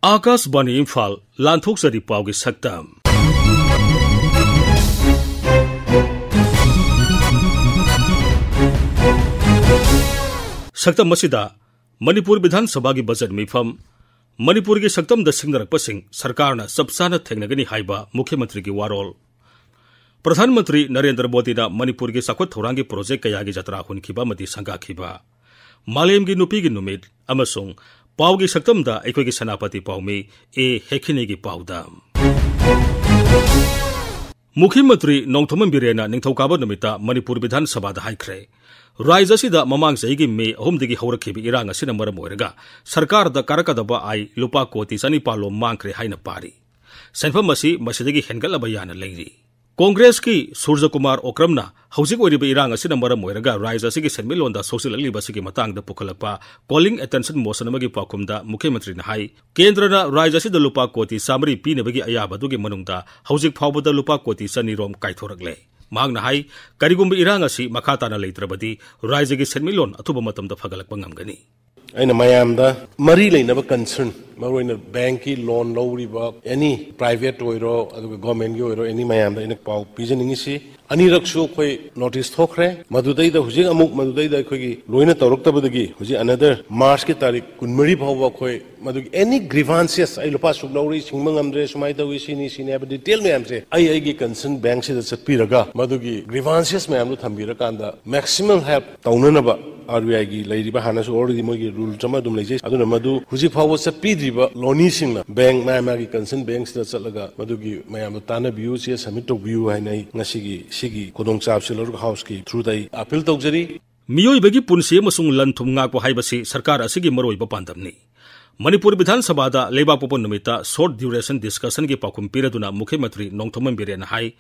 आकाशवाणी इम्फाल लांथोक्चरी पाउगी सक्तम सक्तम मसिदा मणिपुर विधानसभा की बजट मिफम मणिपुर की सक्तम सिंगनरपसिंग सरकार सबसाना थेंगनगनी हाइबा मुख्यमंत्री की वारोल प्रधानमंत्री नरेंद्र मोदी मणिपुर की चाखुत थौरांगी प्रोजेक्ट कया की जत्रा हुनखिबा मति संगाखिबा मालेम की नुपी की नुमित अमसुंग पाव की सक्तम की सेनापति पाउमी ए हेखिने की पाउदा मुख्यमंत्री नोंथोम बिरेना निंथौकाबा नुमिता मणिपुर विधानसभा हाइख्रे राज्य असिदा ममांग चहीगी मे 3 हौरखिबा इरांग असिना मरम ओइरगा सरकार दा कारकदबा आई लुपा कोटी 400 मांखरे हाइना पारी सेंफम असी मसिदगी हेनगलबा याना लेरी कांग्रेस की सूर्य कुमार ओक्रमना हौजिक ओइरिबा इरांग असिना मरम ओइरगा राज्य असिगी सेनमिलोंदा सोशललिबा सिगी मतंगदा पुखलपा कॉलिंग अटेंशन मोशन अमगी पाकुमदा मुख्यमंत्री ना हाई केंद्रना राज्य असिदा लुपा कोटी 300 पीनबगी अयाबदुगी मनुंगदा हौजिक फावबदा लुपा कोटी 200 रोम काइथोरगले मांगना हाई करिगुंबा इरांग असि मखाताना लेत्रबदी राज्य की सेनमिलोन अथुबा मतमदा फगलकपा ngamgani aina mayamda mari leinaba concern maroina bank ki loan lowriba any private oiro aduga government gi oiro any mayamda ina pau pijaningi si aniraksu khoi notice thokre madudai da hujing amuk madudai da khoi gi loina tawraktabadagi huji another march ki tarik 13 phawba khoi madugi any grievances ai lupa suk lowri singmang amdre sumai tawi sini sini ab detail mayam se ai gi concern bank se da chapiraga madugi grievances mayam lu thambira kanda maximum help taunanaba RBI की लाइरिबा हाना so already मोगी rule जमा दुम लेजे अदुना मदु हुजि फावो सपीद्रिबा Loni सिंगना bank मायामागी concern bank सिदा चलगा मदुगी मायाम ताना बियु से submit तो बियु हाइनाई ngasiगी सिगी कोदोंग चाबसिलर हाउस की थ्रू दाई अपील तौजरी मियोइबगी पुनसी अमसुंग लनथुम ngakpo हाइबसी सरकार असिगी मरोइबा पांदमनी मणिपुर विधानसभा लेबा पोपन नुमिता शॉर्ट ड्यूरेशन डिस्कशन की पाकुम पीरदुना मुख्यमंत्री नोंथोम बिरेन हाई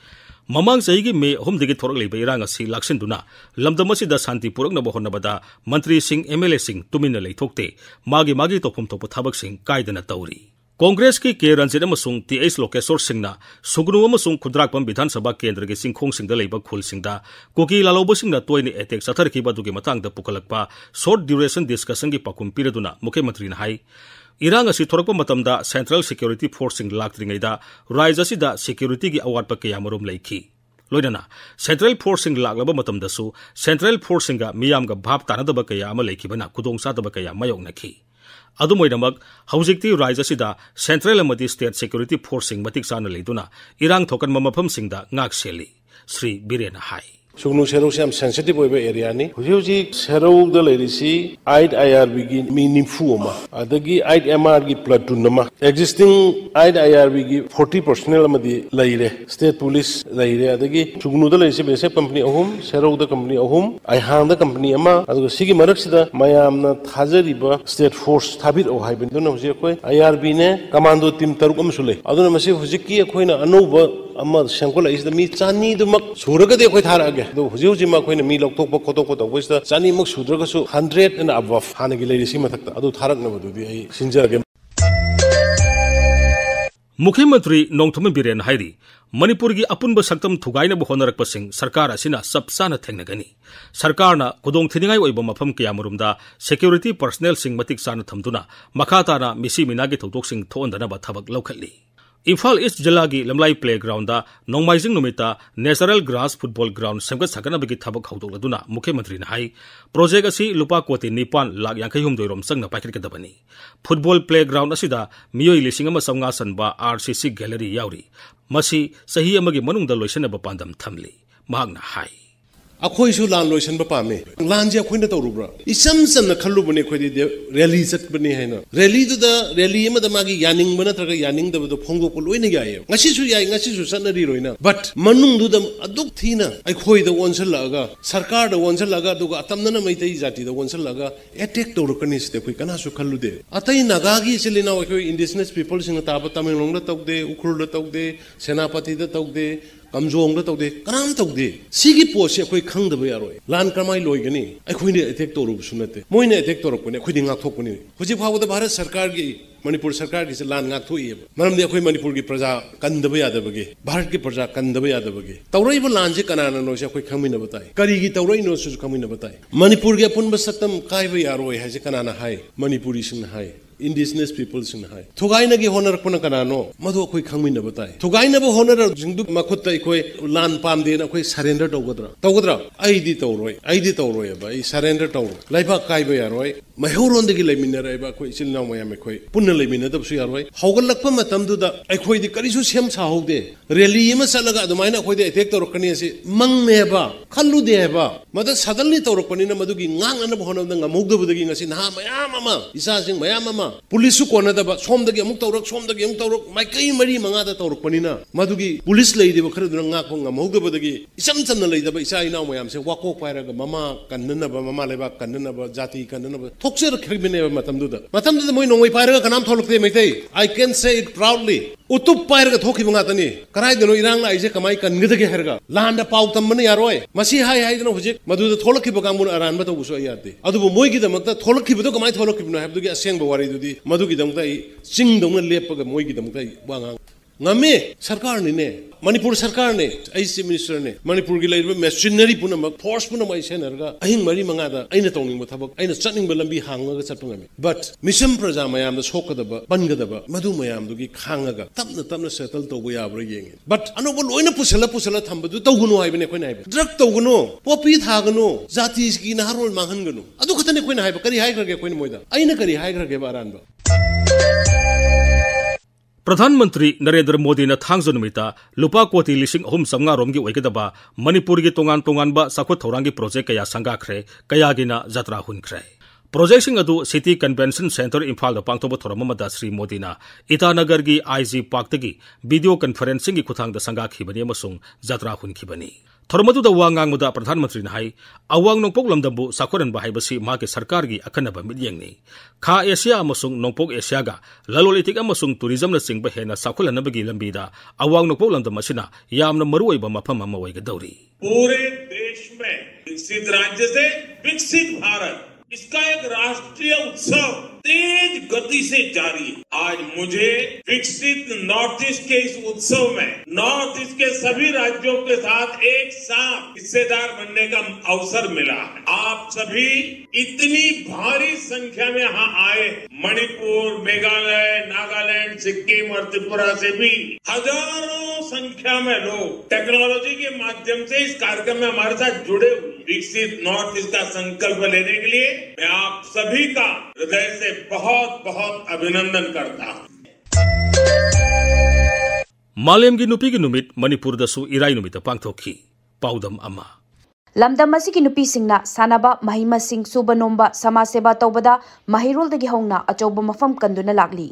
ममांग चहीगी मे 3 थोरकलेबा इरांग असि लाक्सिनदुना लमदम असिदा शांति पुरकनबा होनबदा मंत्री सिंह MLA सिंह तुमिन लेथोक्ते मागी मागी तोफम तोप थबक सिंह कायदना तौरी कांग्रेस की के रंजित अमसुंग TH लोकेश्वर सिंहना सुगनु अमसुंग खुद्राकपम विधानसभा केंद्र के सिंखोंग सिंहदा लेबा खुल सिंहदा कुकी लालोब सिंहना तोयने अटैक चथरखिबा दुगे मतंगदा पुकलकपा शॉर्ट ड्यूरेशन डिस्कशन की पाकुम पीरदुना मुख्यमंत्री ना हाई इरांग असि थोरकपा मतमदा सेंट्रल सिक्योरिटी फोर्स सिंह लाक्त्रिङैदा राज्य असिदा सिक्योरिटी की अवाटपा कयामरुम लेखि लोइनना सेंट्रल फोर्स सिंह लाक्लबा मतमदसु सेंट्रल फोर्स सिंह मियामगा भाब तानदबा कया अमा लेखिबना खुदोंग सादबा कया मायोगनखि अदुमोइनमक हौजिकति राज्य असिदा सेंट्रल अमदि स्टेट सिक्योरिटी फोर्स सिंह मतिक चाना लेदुना इरांग थोकन मफम सिंहदा ngak seli श्री बिरेन हाई सुगनु सेरो से सेंसिटिव ओइबा एरिया नि हुजी सेरो द लेरिसी 8 IRB की मीनिंगफु अमा अदगी 8 MR की प्लाटून नमा एक्जिस्टिंग 8 IRB की 40 पर्सनल अमदि लैरे स्टेट पुलिस लैरे अदगी सुगनु द लेरिसी बेसे कंपनी अहुम सेरो द कंपनी अहुम आइहांग द कंपनी अमा अदग सिगी मरक्सिदा मयामना थाजरिबा स्टेट फोर्स थाबिर ओ हाइबिन दुना हुजी कोइ IRB ने कमांडो टीम तरुक अमसुले अदुना मसे हुजी की अखोइना अनौबा अमा शंकोला इस मी चानी दुमक सुरगदे अखोइ थारागे दो हुजी हुजी मा अखोइना मी लौथोकपा खोतोकपा तौबसिदा चानी मक सुद्रगसु 100 एंड अबव हानगी लेरिसी मथक्ता अदु थारकनबदुदि आई सिंजरगे मुख्यमंत्री नोंथोम बिरेन हाइरी मणिपुर की अपुनब सक्तम थुगाइनब होनरकपसिंग सरकार असिना सबसाना थेंगनगनी सरकारना खुदोंग थिनिंगाई ओइबा मफम कयामरुमदा सिक्योरिटी पर्सनल सिंग मतिक चाना थमदुना मखाताना मिसी मिनागी थौदोकसिंग थोंदनबा थबक लौखटली इम्फाल ईस्ट जिला की लमलाई प्लेग्राउंड नोंमाइजिंग नुमिता नेचुरल ग्रास फुटबॉल ग्राउंड सेमगत सागनबगी थबक हौदोकलदुना मुख्यमंत्री ना हाई प्रोजेक्ट असि लुपा कोटी 9,58,000 रोम संगना पाइखिरकदबनी फुटबॉल प्लेग्राउंड असिदा मियोइ 1,900 सनबा RCC गैलरी याउरी मसी सही अमगी मनुंगदा लोइसनबा पांदम थमली महागना हाई अखोइसु लान लोइसनबा पामे लान जे अखोइना तौरुब्रा इसम समना खल्लुबने खोइदि रैली चतबने हैना रैली दुदा रैली अमदा मागी यानिंग बना तरगा यानिंग दबदो फोंगो को लोइने गाय ngasisu yai ngasisu sanari roina but manung du dam aduk thina ai khoi da wonsal laga sarkar da wonsal laga duga atamna na maitai jati da wonsal laga attack tawrukani ste khoi kana su khallude atai naga gi selina khoi indigenous people sing ta ba tamilong da tawde ukhur da tawde senapati da tawde कमजोंग तौदे कनाम तौदे सिगी पोसे अखोइ खंगदबा यारोय लान कमाई लोइगनी अखोइने attack तौरुबसु नते मोइने attack तौरकने अखोइदि ngakthokpani हुजि फावदा Bharat सरकार की मणिपुर सरकार की लान ngakthoi मरमदि अखोइ Manipur की प्रजा कंदबा यादबगे भारत की प्रजा कंदबा यादबगे तौरइबा लान जे कनाना नोसे अखोइ खंगमिना बताय करिगी तौरइनो सु खंगमिना बताय मणिपुर के अपुनबा सक्तम काइबा यारोय हाजे कनाना हाय मणिपुरी सिंह हाय indigenous people sing hai thogai na gi honor puna kanano madu khoi khangmin na batai thogai na bo honor jingdu makhut tai khoi lan pam de na khoi surrender tawgadra ai di tawroi ba ai surrender taw laiba kai ba yaroi mahauron de gi leimin ra ba khoi silna mayam khoi punna leimin da su yaroi hogal lakpa matam du da ai khoi di karisu sem sa haude rally ma salaga adumaina khoi de attack tawrokani si mang me ba khallu de ba mada sadalni tawrokani na madu gi ngang na bo honam da ngamugda bu gi ngasi na mayam ama isa sing mayam ama police su kona da ba som da gi amuk tawrok mai kai mari manga da tawrokani na madu gi police lei de ba khara du ngak ko ngamugda bu gi isam chamna lei da ba isa ina mayam se wako paira ga mama kannana ba mama leba kannana ba jati kannana ba thokser khibine ba matam du da moi nongoi paira ga kanam tholok te mai tai I can say it proudly utup paira ga thoki banga tani karai de no irang la ise kamai kan ngida ge herga landa pau tam mani yaroi masi hai de no hujik madu da tholok ki ba mun aran ba to buso yate adu moi gi da makta tholok ki ba to kamai tholok ki no habdu gi aseng ba wari du di madu gi dam tai ching dong na lep ga moi gi dam tai wanga ngame sarkar ne Manipur sarkar ne IC minister ne Manipur gi laiba machinery puna mak force puna mai senerga ahing mari manga da aina tongning ba thabak aina chatning ba lambi hanga ga chatpa ngame but mission praja mayam da sokada ba banga da ba madu mayam du gi khanga ga tapna settle to ya bra yeng but ano bo loina pusala thamba du tawgunu hai bene koina hai drug tawgunu popi thagunu jati gi na harol manghan ganu adu khatane koina hai ba kari hai grage koina moida aina kari hai grage ba aran ba प्रधानमंत्री नरेंद्र मोदी ने थांगजो नुमिता लुपा कोटी लिसिंग अहुम समंगा रोम की ओइगदबा मणिपुर की तोंगान साखुत थौरांगी project कया संगाख्रे कयागिना जत्रा हुनख्रे प्रोजेक्ट अदु सिटी कन्वेंशन सेंटर इम्फाल पांगथोब थोरमदा श्री मोदीना ईटानगर की आईजी पार्क वीडियो कॉन्फ्रेंसिंग की खुथांग संगाखिबनी जत्रा हुनखिबनी थोरमदुदा वांगांगमुदा प्रधानमंत्री हाई अवांग नोंपोक लमदंबु साखोरनबा हाइबसी माके सरकार की अखनब मिडयेंगनी खा एशिया अमसुंग नोंपोक एशिया गा ललोलिटिक अमसुंग टूरिज्म न सिंग हेना साखोलनबगी लंबीदा अवांग नोंपोक लमदम मसिना यामना मरुओइबा मफम अमा ओइगदौरी पूरे देश में विकसित राज्य से विकसित भारत इसका एक राष्ट्रीय उत्सव तेज गति से जारी है। आज मुझे विकसित नॉर्थ ईस्ट के इस उत्सव में नॉर्थ ईस्ट के सभी राज्यों के साथ एक साथ हिस्सेदार बनने का अवसर मिला है। आप सभी इतनी भारी संख्या में यहाँ आए, मणिपुर, मेघालय, नागालैंड, सिक्किम और त्रिपुरा से भी हजारों संख्या में लोग टेक्नोलॉजी के माध्यम से इस कार्यक्रम में हमारे साथ जुड़े हुए। विकसित नॉर्थ ईस्ट का संकल्प लेने के लिए मैं आप सभी का हृदय से बहुत बहुत अभिनंदन करता हूं। मालेम की नुपी की नुमित मणिपुर दसु इराई नुमित पांगथोखी पाउदम अमा लमदम असिगी नुपी सिंगना सानाबा महिमा सिंग सुबनोंबा समाज सेवा तौबदा महिरोल दगी होंगना अचौब मफम कंदुना लागली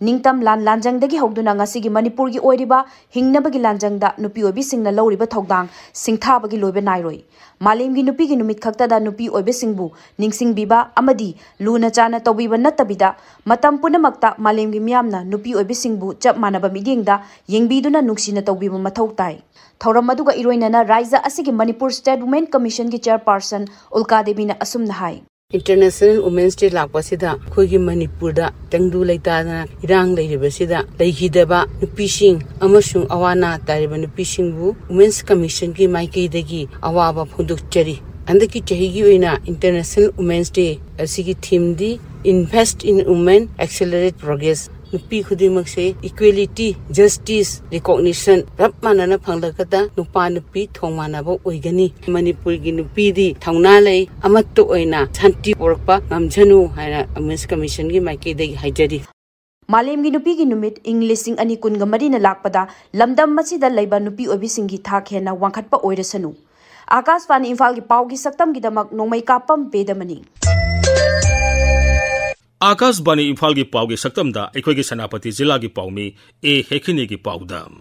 निंगतम लांजंग दगी होगदुना ngasi मणिपुर की ओइरिबा हिंगनबगी लांजंगदा नुपी ओइबी सिंगना लौरिबा थौदांग सिंगथाबगी लोइबे नाइरोइ मालेम की नुपी की नुमित खक्तदा नुपी ओइबे सिंगबु निंगसिंग बिबा अमदी लूना चाना तौबीबा नत्तबिदा मतम पुनमक्ता मालेम की मियामना नुपी ओइबे सिंगबु चप मानबा मिदिंगदा येंगबीदुना नुक्सिना तौबीबा मथौ ताइ थौरम अदुगा इरोइनना राज्य असिगी मणिपुर स्टेट वुमेन कमीशन की चेयरपर्सन उल्का देवीना असुमना हाई इंटरनेशनल वुमेन्स डे लापसिदा खोगी मणिपुर दा तंगदु लैताना इरांग लैरिबसिदा लैखिदबा नुपीसिंग अमसुंग अवाना तारिबा नुपीसिंगबु वुमेन्स कमीशन की माइकेदगी अवाबा फुंदुकचरी अंदकी चहिगी ओइना इंटरनेशनल वुमेन्स डे असिगी थीम दी invest in women accelerate progress नुपी खुदिमक से इक्वालिटी जस्टिस रिकॉग्निशन रब मानना फंगलकता नुपा नुपी थोंमानाबो ओइगनी मणिपुर की नुपी दी थौना लै अमत्तो ओइना शांति पोरकपा नमझनु हायना वुमेन्स कमीशन की माइकेदगी हाइजरी मालेम की नुपी की नुमित इंग लिसिंग अनि कुनगा मरीना लाकपदा लमदम मसिदा लैबा नुपी ओबिसिंगी थाक हेना वांखटपा ओइरसनु आकाशवाणी इम्फाल की पाव की सक्तम गिदमक नोंमै कापम बेदमनी आकाशवाणी इम्फाल की पाव की सक्तमदा अखोगी सेनापति जिला की पावमी ए हेखिनी की पावदम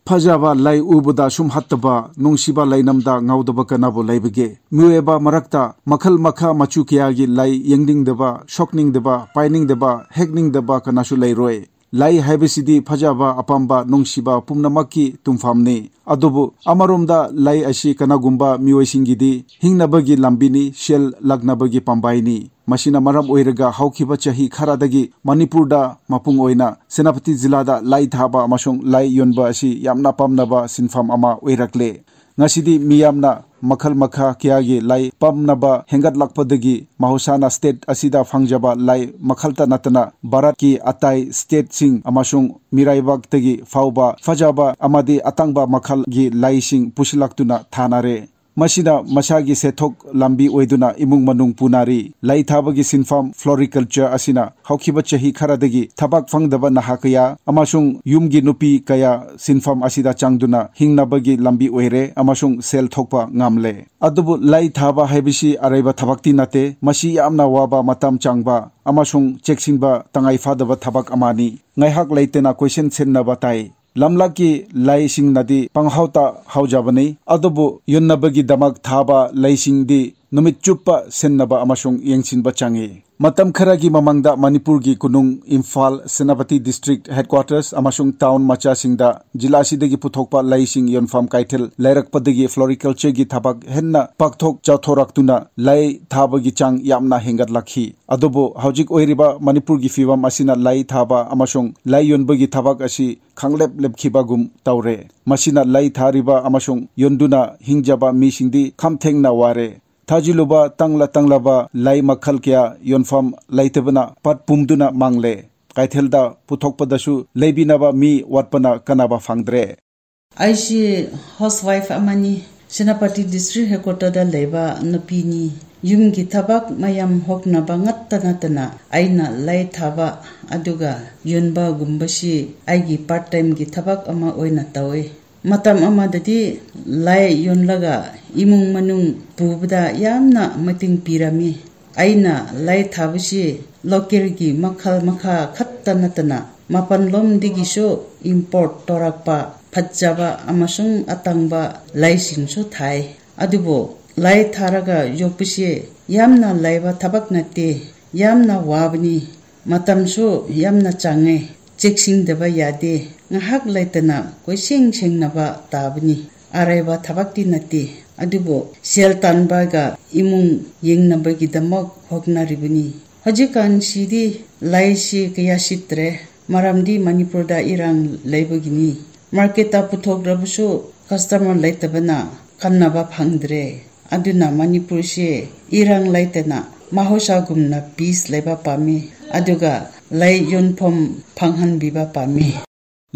फजाबा लाई उबदा सुम हत्तबा नुंसिबा लाइनमदा ngawdaba kanabo laibege mueba marakta makhal makha machu kiya लाई yengdingdaba shokningdaba painingdaba hekningdaba kanasu lairoi लाई हाइबसिदी फजाबा अपamba नुंसिबा पुमनमकी तुमफामने अदुबु अमरोमदा लाई असी कनागुम्बा मियोइसिंगिदी हिंगनबगी लंबिनी शेल लग्नबगी पंबाइनी मशीना मरम ओइरगा हाउखिबा चही खरादगी मणिपुरदा मपुंग ओइना सेनापति जिलादा लाई थाबा अमसुंग लाई योनबा असी यामना पामनबा सिनफाम अमा ओइरकले ngasi miyamna makhal makha kya gi lai pamnaba hengat lakpadagi mahosana state asida fangjaba lai makhalta natana bharat ki atai state sing amasung miraibak tagi fauba fajaba amadi atangba makhal gi lai sing pusilaktuna thanare masina masagi sethok lambi oiduna imung manung punari lai thabagi sinfam floriculture asina haukiba chahi kharadagi thabak fangdaba nahakaya amasung yumgi nupi kaya sinfam asida changduna hingnabagi lambi oire amasung sel thokpa ngamle adubu lai thaba haibisi araiba thabakti nate masi yamna waba matam changba amasung cheksinba tangai fadaba thabak amani ngaihak leitena question sennaba tai lamlaki laising nadi panghauta haujabani adubu yunnabagi damak thaba laising di numit chuppa sennaba amasung yengsinba changi matam kharagi mamangda manipur gi kunung imphal senapati district headquarters amasung town macha singda jila sidagi puthokpa laising yonfam kaithel lairakpadagi floriculture gi thabak henna pakthok chauthoraktuna lai thabagi chang yamna hengat lakhi adubu haujik oiriba manipur gi fiwam asina lai thaba amasung lai yonbagi thabak asi khanglep lepkhibagum taure masina lai thariba amasung yonduna hingjaba misingdi khamthengna ware Tajiluba tanglaba lai makhal kya yonfam laitabana pat pumduna mangle kaithelda puthokpadasu leibinaba mi watpana kanaba fangdre Aishi housewife amani Senapati district headquarters da leba napini yumgi thabak mayam hoknaba ngattanatana aina lai thaba aduga yonba gumbashi aigi part time gi thabak ama oina tawe matam amadadi lai yonlaga imung manung pubda yamna mating pirami aina lai thabishi local gi makhal makha khattanatana mapan lom digi sho import torakpa phajjaba amasung atangba lai singso thai adubo lai tharaga yopisi yamna laiba thabak nate yamna wabni matamso yamna change checksing deba yade ngahak laitana koising sengnaba tabni araiba thabakti nate adubo sel tanbaga imung yengnabagi damak hoknaribuni hojikan sidi laisi kaya sitre maramdi manipur da irang laibagini marketa puthokrabusu customer laitabana kannaba phangdre aduna manipur se irang laitana mahosa gumna peace laiba pami aduga lai yonphom phanghan biba pami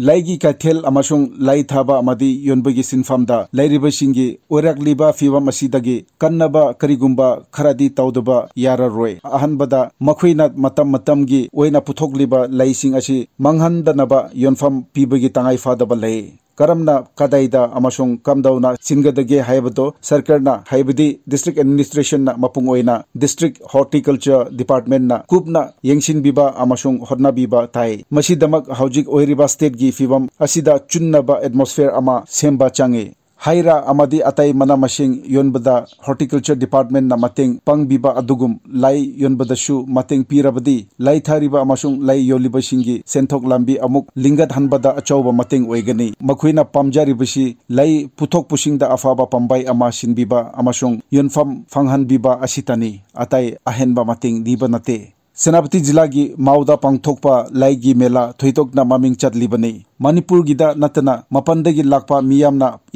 laigi kaithel amasung lai thaba amadi yonbagi sinfamda lairiba singi orakliba fiwam asidagi kannaba karigumba kharadi tawdaba yararoi ahanbada makhuina matamgi oina puthokliba laising asi manghandanaba yonfam pibagi tangai fadaba lei karamna kadaida amasung kamdauna singadage haibado sarkarna haibadi district administration na mapung oina district horticulture department na kupna yengsin biba amasung hodna biba tai masidamak haujik oiriba state gi fiwam asida chunnaba atmosphere ama semba changi haira amadi atai mana masing yonbada horticulture department na mateng pangbiba adugum lai yonbada shu mateng pirabadi lai thariba amasung lai yoliba singi senthok lambi amuk lingat hanbada achauba mateng oigani makhuina pamjaribasi lai puthok pusingda afaba pambai ama sinbiba amasung yonfam fanghan biba asitani atai ahenba mateng diba nate Senapati jila gi mauda pangthokpa laigi mela thoitokna maming chatlibani Manipur gida natana mapandagi lakpa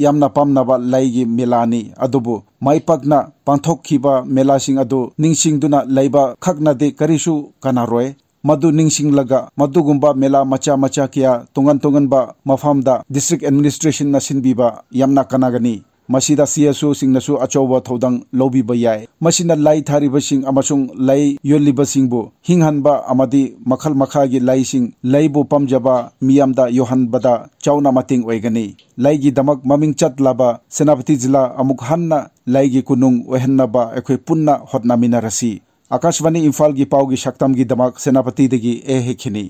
yamna pamnaba laigi melani adubu maipakna pangthokhiba melasing adu ningsingduna laiba khakna de karisu kanaroi madu ningsinglaga madugumba mela macha kia tongan ba mafamda district administration na sinbiba yamna kanagani masida CSO singnasu achoba thodang lobi bayai masina lai thariba sing amasung lai yoliba singbu hinghanba amadi makhal makha gi lai sing laibu pamjaba miyamda yohan bada chauna mating oigani laigi damak maming chatlaba senapati jila amuk hanna laigi kunung ohenna ekhoi punna hotna minarasi Akashvani Imphal gi pau gi shaktam gi damak senapati degi hekhini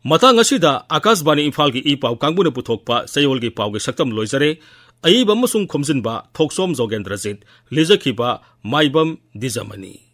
Matang asida Akashvani Imphal gi pau kangbuna puthokpa sayol gi pau gi saktam loizare aibam masung khomjinba Thokchom Jogendrajit lijakhiba Maibam Dwijamani